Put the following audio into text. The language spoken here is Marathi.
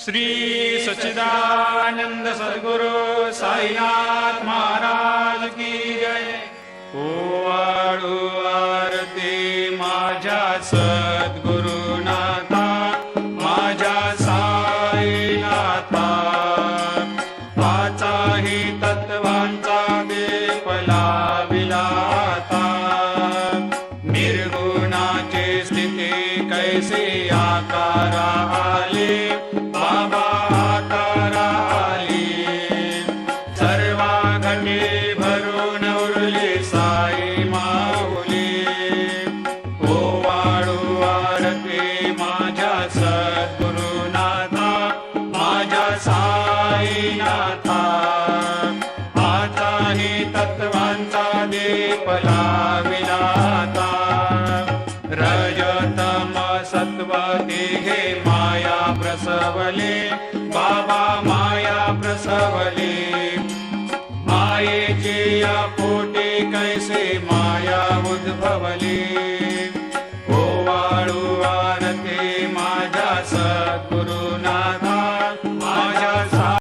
श्री सच्चिदानंद सद्गुरु साईनाथ महाराज की जय। ओवाळू आरती माझ्या सद्गुरुनाथा, माझ्या साईनाथा, पाचाही तत्वांचा दीप लाविला आता। निर्गुणाची स्थिती कैसे आकारा आले, बाबा आकारा आली। सर्वा घटे भरून उरली साई माऊली। ओवाळू आरती माझ्या सद्गुरुनाथा, माझ्या साईनाथा, आताही तत्वांचा दीप लाविला आता। रजतम सत्व तिघे माया प्रसवले, बाबा माया प्रसवले। मायेची या पोटी कैसे माया उद्भवली। ओवाळू आरती माझ्या सद्गुरु